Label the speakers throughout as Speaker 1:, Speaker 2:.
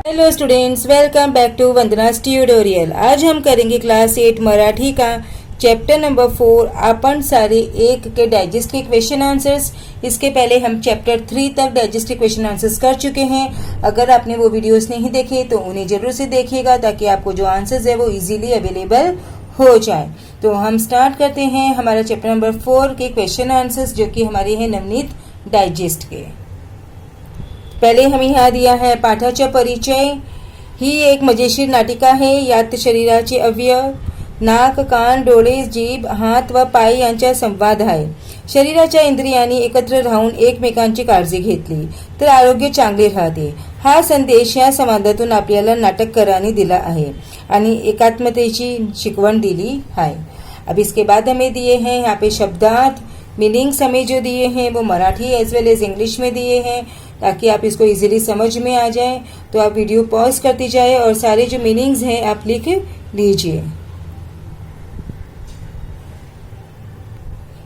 Speaker 1: Hello students, welcome back to Vandana's tutorial. आज हम करेंगे क्लास 8 मराठी का चैप्टर नंबर 4 अपन सारे एक के डाइजेस्ट के क्वेश्चन आंसर्स। इसके पहले हम चैप्टर 3 तक डाइजेस्ट के क्वेश्चन आंसर्स कर चुके हैं। अगर आपने वो वीडियोस नहीं देखे तो उन्हें जरूर से देखिएगा ताकि आपको जो आंसर्स है वो इजीली अवेलेबल हो जाए। तो हम स्टार्ट करते हैं हमारा चैप्टर नंबर 4 के क्वेश्चन आंसर्स, जो कि हमारे हैं नवनीत डाइजेस्ट के। पहले हमें यहाँ दिया है पाठाचा परिचय। ही एक मजेशीर नाटिका आहे। यात शरीराचे अवयव नाक, कान, डोळे, जीभ, हात व पाय यांचा संवाद आहे। शरीराच्या इंद्रियांनी एकत्र राहून एकमेकांची काळजी घेतली तर आरोग्य चांगले राहते। हा संदेश या संवादातून आपल्याला नाटककारांनी दिला आहे आणि एकात्मतेची शिकवण दिली है। अब इसके बाद हमें दिए हैं यहाँ पे शब्दार्थ, मीनिंग्स हमें जो दिए हैं वो Marathi as well as English में दिए हैं ताकि आप इसको इजीली समझ में आ जाए। तो आप वीडियो पॉज करती जाए और सारे जो मीनिंग्स हैं आप लिख लीजिए।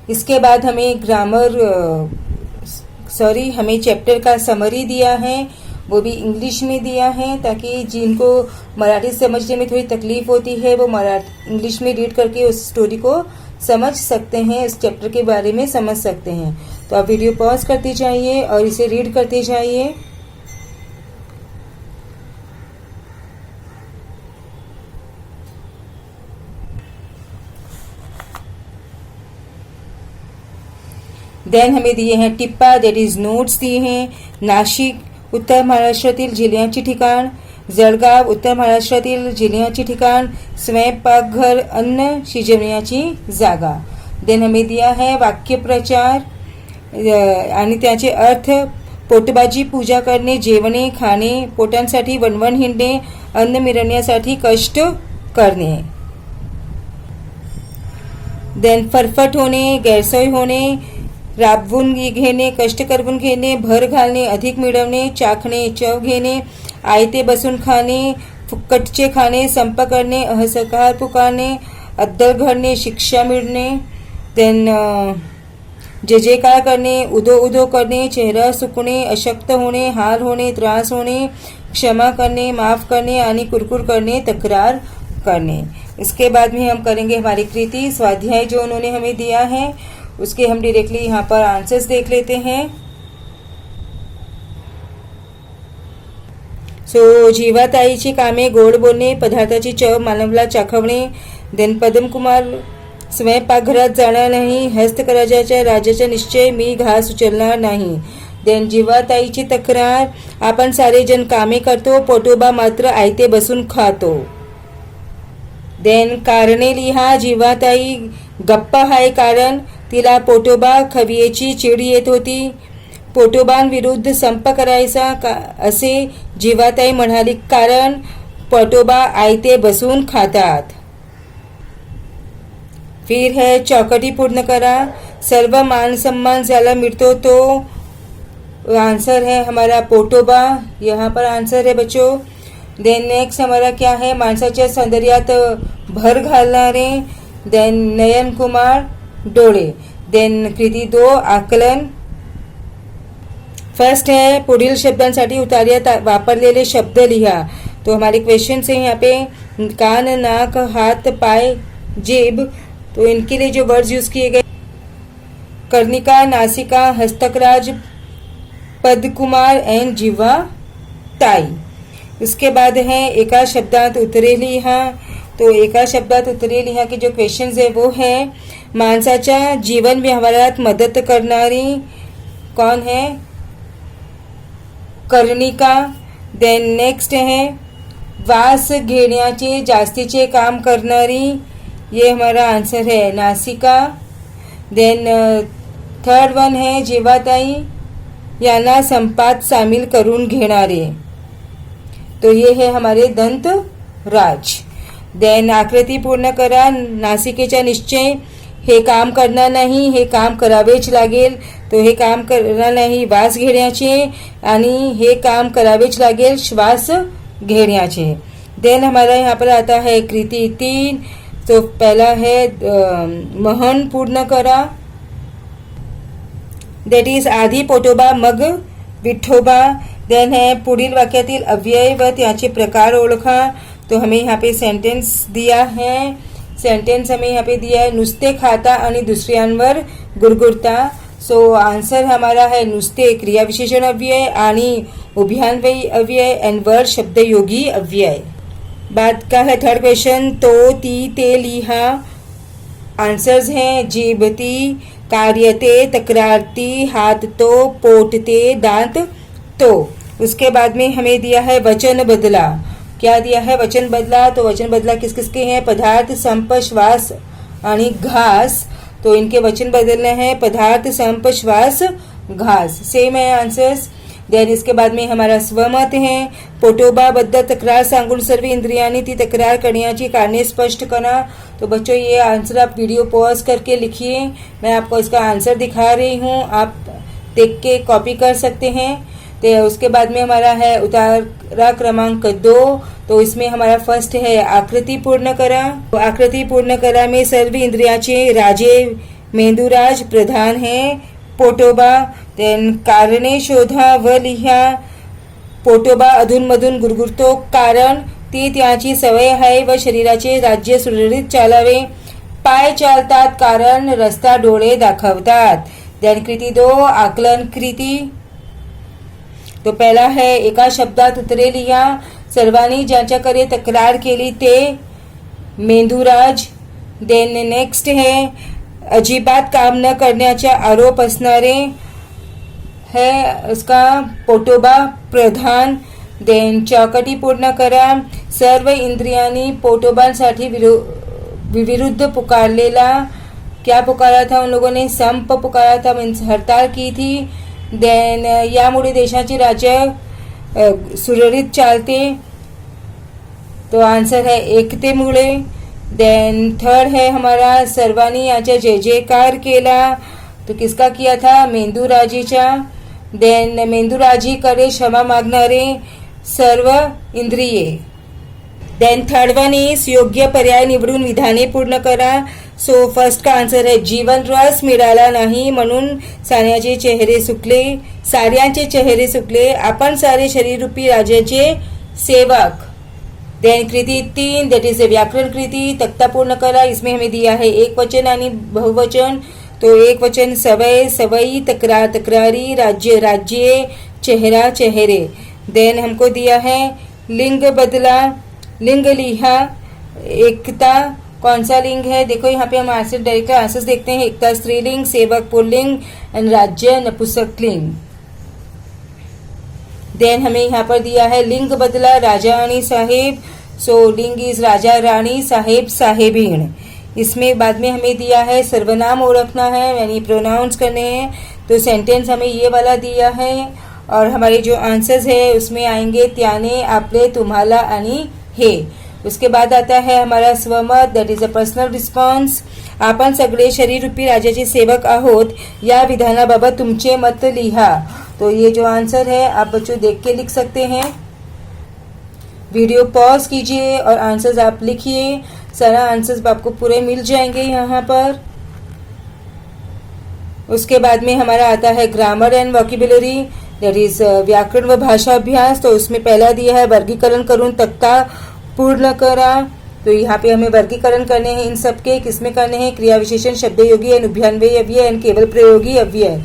Speaker 1: इसके बाद हमें हमें चैप्टर का समरी दिया है, वो भी इंग्लिश में दिया है ताकि जिनको मराठी समझने में थोड़ी तकलीफ होती है वो मराठी इंग्लिश में रीड करके उस स्टोरी को समझ सकते हैं, इस चैप्टर के बारे में समझ सकते हैं। तो आप वीडियो पॉज करती जाइए और इसे रीड करते जाइए। देन हमें दिए हैं टिप्पा, दैट इज नोट्स दिए हैं। नाशिक उत्तर महाराष्ट्रातील जिल्ह्याची ठिकाण, जळगाव उत्तर महाराष्ट्रातील जिल्ह्याची ठिकाण, स्वयंपाकघर अन्न शिजवण्याची जागा। देन हमें दिया है वाक्यप्रचार आणि त्याचे अर्थ। पोटबाजी पूजा करणे, जेवणे, खाणे, पोटांसाठी वणवण हिंडणे, अन्न मिळवण्यासाठी कष्ट करणे। देन फरफट होणे, गैरसोय होणे, राबवून घेणे, कष्ट करून घेणे, भर घालणे, अधिक मिळवणे, चाखणे, चव घेणे, आयते बसून खाणे, फुकटचे खाणे, संप करणे, असहकार पुकारणे, अद्दल घडणे, शिक्षा मिळणे। देन जे जे काय करणे, उदो उदो करणे, चेहरा सुकणे, अशक्त होणे, हार होणे, त्रास होणे, क्षमा करणे, माफ करणे आणि कुरकुर करणे, तकरार करने। इसके बाद में हम करेंगे हमारी कृति स्वाध्याय जो उन्होंने हमें दिया है, उसके हम डायरेक्टली यहाँ पर आंसर्स देख लेते हैं। सो जीवाताईची कामे गोड बोलणे, पदार्थाची चव मानवला चाखवणे। देन पद्मकुमार स्वयंपाकघरात जाणार नाही, हस्तकराच्या राजाचा निश्चय, मी घास उचलणार नाही। देन जीवाताईची तक्रार, आपण सारे जण कामे करतो, पोटोबा मात्र आयते बसून खातो। देन कारणे लिहा, जीवाताई गप्पा आहे कारण तिला पोटोबा खवियेची चिड येत होती। पोटोबांविरुद्ध संप करायचा असे जीवाताई म्हणाली कारण पोटोबा आयते बसून खातात। फिर है चौकटी पूर्ण करा, सर्व मान सम्मान ज्याला मिलतो तो आंसर है हमारा पोटोबा, यहाँ पर आंसर है बच्चों। देन नेक्स्ट हमारा क्या है, माणसाच्या सौंदर्यात भर घालणारे। देन नयन कुमार डोळे। देन कृती 2 आकलन। फर्स्ट है पुढील शब्दांसाठी उतार्यात वापरलेले शब्द लिहा। तो हमारे क्वेश्चन से यहाँ पे कान, नाक, हाथ, पाय, जीभ, तो इनके लिए जो वर्ड्स यूज किए गए, कर्णिका, नासिका, हस्तकराज, पद्मकुमार एंड जिवा ताई। उसके बाद है एका शब्दात उत्तरे लिहा। तो एका शब्दात उत्तरे लिहा के जो क्वेश्चंस है वो है माणसाच्या जीवन व्यवहारात मदत करणारी कौन है, कर्णिका। देन नेक्स्ट है वास घेण्याचे जास्तीचे काम करणारी, ये हमारा आंसर है नासिका। देन थर्ड वन है जीवाताई, यांना संपात सामील करून घेणारे, तो ये है हमारे दंत राज। देन आकृती पूर्ण करा, नासिकेचा निश्चय, हे काम करणार नाही, हे काम करावेच लागेल, तो हे काम करणार नाही वास घेण्याचे आणि हे काम करावेच लागेल श्वास घेण्याचे। देन हमारा यहाँ पर आता है कृति 3। तो पहला है महन पूर्ण करा, दैट इज आधी पोटोबा मग विठोबा। देन है पुढील वाक्यातील अव्यय व त्याचे प्रकार ओळखा। तो हमें यहाँ पे सेंटेन्स दिया है, सेंटेन्स हमें यहाँ पे दिया है नुसते खाता आणि दुसऱ्यांवर गुरगुरता। सो आंसर हमारा है नुसते क्रियाविशेषण अव्यय आणि उभयान्वयी अव्यय एंड वर शब्दयोगी अव्यय। बाद का है थर्ड क्वेश्चन, तो ती ते लिहा। आंसर्स हैं जीभती, कार्यते, तकरारती, हाथ तो, पोटते, दांत तो। उसके बाद में हमें दिया है वचन बदला। क्या दिया है वचन बदला? तो वचन बदला किस किस के हैं? पदार्थ, संप, श्वास आणि घास। तो इनके वचन बदलने हैं पदार्थ, संप, श्वास, घास। सेम है आंसर्स। देन इसके बाद में हमारा स्वमत है, पोटोबाबद्दल तक्रार सांगून सर्व इंद्रियांनी ती तक्रार करण्याची कारणे स्पष्ट करा। तो बच्चों ये आंसर आप वीडियो पॉज करके लिखिए, मैं आपको इसका आंसर दिखा रही हूँ, आप देख के कॉपी कर सकते हैं। तो उसके बाद में हमारा है उतारा क्रमांक 2। तो इसमें हमारा फर्स्ट है आकृति पूर्ण करा। तो आकृति पूर्ण करा में सर्व इंद्रियाचे राजे मेंदुराज प्रधान है पोटोबा। देन कारणे शोधा व लिहा। पोटोबा अधूनमधून गुरगुरतो कारण ती त्याची सवय आहे व शरीराचे राज्य सुरळीत चालावे। पाय चालतात कारण रस्ता डोळे दाखवतात। देन कृती 2 आकलन कृती। तो पहला है एका शब्दात उत्तरे लिहा। सर्वांनी ज्यांच्याकडे तक्रार केली ते मेंदुराज। देन नेक्स्ट है अजिबात काम न करण्याचा आरोप असणारे है उसका पोटोबा प्रधान। देन चौकटी पूर्ण करा। सर्व इंद्रियांनी पोटोबांसाठी विरुद्ध पुकारलेला। क्या पुकारा था उन लोगों ने? संप पुकारा था, मीन्स हड़ताल की थी। देन यामुळे देशाचे राज्य सुरळीत चालते। तो आंसर है एकतेमुळे। देन थर्ड है हमारा सर्वांनी याचा जय जयकार केला। तो किसका किया था? मेंदुराजीचा। देन मेंदुराजी करे क्षमा मागणारे सर्व इंद्रिये। देन थर्ड वन इज योग्य पर्याय निवडून विधाने पूर्ण करा। सो फर्स्ट का आंसर है जीवन रस मिळाला नाही म्हणून साऱ्यांचे चेहरे सुकले आपण सारे शरीररूपी राजाचे सेवक। देन कृति 3 दैट इज ए व्याकरण कृति। तख्ता पूर्ण करा। इसमें हमें दिया है एक वचन आणि बहुवचन। तो एक वचन सवय सवई, तकरार तकरारी, राज्य राज्य, चेहरा चेहरे। देन हमको दिया है लिंग बदला, लिंग लिहा। एकता कौन सा लिंग है? देखो यहाँ पे हम आंसर डायरेक्ट आंसर देखते हैं। एकता स्त्रीलिंग, सेवक पुल्लिंग एंड राज्य नपुंसकलिंग। देन हमें यहाँ पर दिया है लिंग बदला राजा आणि साहेब। सो लिंग इज राजा रानी, साहेब साहेबीण। इसमें बाद में हमें दिया है सर्वनाम ओळखना है, यानी प्रोनाउंस करने हैं। तो सेंटेंस हमें ये वाला दिया है और हमारे जो आंसर्स है उसमें आएंगे त्याने, आपले, तुम्हाला आणि हे। उसके बाद आता है हमारा स्वमत, that is a personal response. आपण सगळे शरीररूपी राजाचे सेवक आहोत या विधानाबाबत तुमचे मत लिहा। तो ये जो आंसर है आप बच्चों देख के लिख सकते हैं। वीडियो पॉज कीजिए और आंसर्स आप लिखिए। सारा आंसर्स आपको पूरे मिल जाएंगे यहाँ पर। उसके बाद में हमारा आता है grammar and vocabulary, that is व्याकरण व भाषा अभ्यास। तो उसमें पहला दिया है वर्गीकरण करून तख्ता पूर्ण करा। तो यहाँ पे हमें वर्गीकरण करने हैं इन सबके। किसमें करने हैं? क्रिया विशेषण, शब्दयोगी एंड उभयान्वयी अव्यय एंड केवल प्रयोगी अव्यय।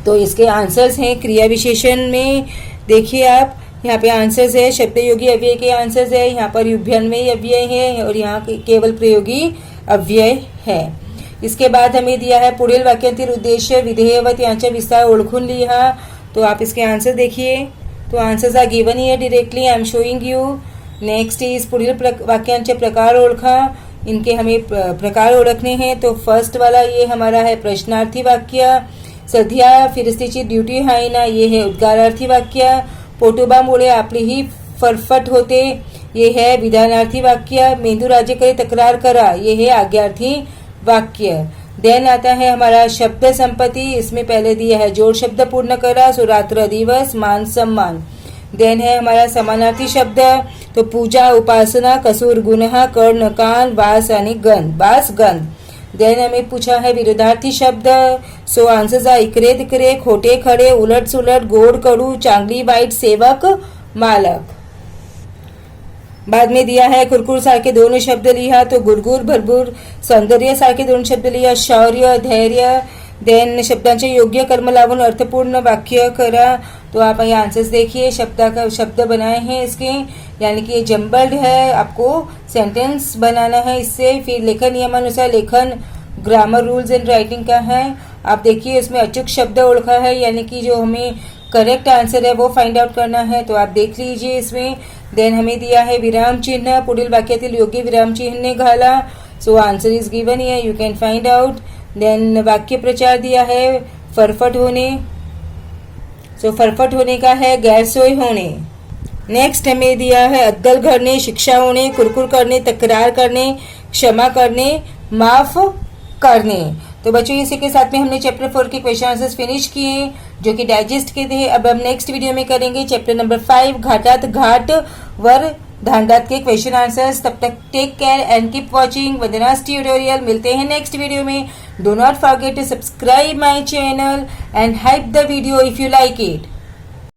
Speaker 1: तो इसके आंसर्स हैं क्रिया विशेषण में। देखिए आप यहाँ पे आंसर्स है, शब्दयोगी अव्यय के आंसर्स है, यहाँ पर उभयान्वयी अव्यय है और यहाँ केवल प्रयोगी अव्यय है। इसके बाद हमें दिया है पुढील वाक्यातील उद्देश्य विधेय व त्यांचा विस्तार ओळखून लिहा। तो आप इसके आंसर देखिए। तो answers are given here directly, I am showing you. Next is पुढील वाक्यांचे प्रकार ओळखा। इनके हमें प्रकार ओळखने हैं। तो फर्स्ट वाला ये हमारा है प्रश्नार्थी वाक्य। सध्या फिरस्तीची ड्यूटी आहे ना, ये है उद्गारार्थी वाक्य। पोटोबामुळे आपली ही फरफट होते, ये है विधानार्थी वाक्य। मेंदुराजेकडे तक्रार करा, ये है आज्ञार्थी वाक्य। देन आता है हमारा शब्द संपत्ति। इसमें पहले दिया है जोड़ शब्द पूर्ण करा। सो रात्र दिवस, मान सम्मान। देन है हमारा समानार्थी शब्द। तो पूजा, उपासना, कसूर, गुन्हा, कर्ण, कान, वास आणि गंध, वास गंध। देन हमें पूछा है विरोधार्थी शब्द। सो आंसर्स आर इकरे तिकरे, खोटे खड़े, उलट सुलट, गोड कडू, चांगली वाईट, सेवक मालक। बाद में दिया है कुरकुर सारखे दोन शब्द लिहा, तो गुरगुर भरपूर, सौंदर्य सारखे दोन शब्द लिहा, शौर्य, धैर्य। देन शब्दांचे योग्य कर्म लावून अर्थपूर्ण वाक्य करा। तो आप यहाँ आंसर्स देखिए, शब्द बनाए हैं इसके, यानी कि ये जम्बल्ड है, आपको सेंटेंस बनाना है इससे। फिर लेखन नियमानुसार लेखन ग्रामर रूल्स एंड राइटिंग का है। आप देखिए इसमें अचूक शब्द ओळखा है, यानी कि जो हमें करेक्ट आंसर है वो फाइंड आउट करना है, तो आप देख लीजिए इसमें। देन हमें दिया है विराम चिन्ह, पुढील वाक्यातील योग्य विराम चिन्ह घाला। So answer is given here, you can find out. Then वाक्य प्रचार दिया है फरफट होने, सो फरफट होने का है गैरसोई होने। नेक्स्ट हमें दिया है अद्दल घड़ने, शिक्षा होने, कुरकुर करने, तकरार करने, क्षमा करने, माफ करने। तो बच्चों इसी के साथ में हमने चैप्टर 4 के क्वेश्चन आंसर्स फिनिश किए, जो कि डाइजेस्ट के थे। अब हम नेक्स्ट वीडियो में करेंगे चैप्टर नंबर 5 घाटात घाट वर धांडात के क्वेश्चन आंसर्स। तब तक take care and keep watching Vandana's tutorial. मिलते हैं नेक्स्ट वीडियो में। Do not forget to subscribe my channel and hype the video if you like it.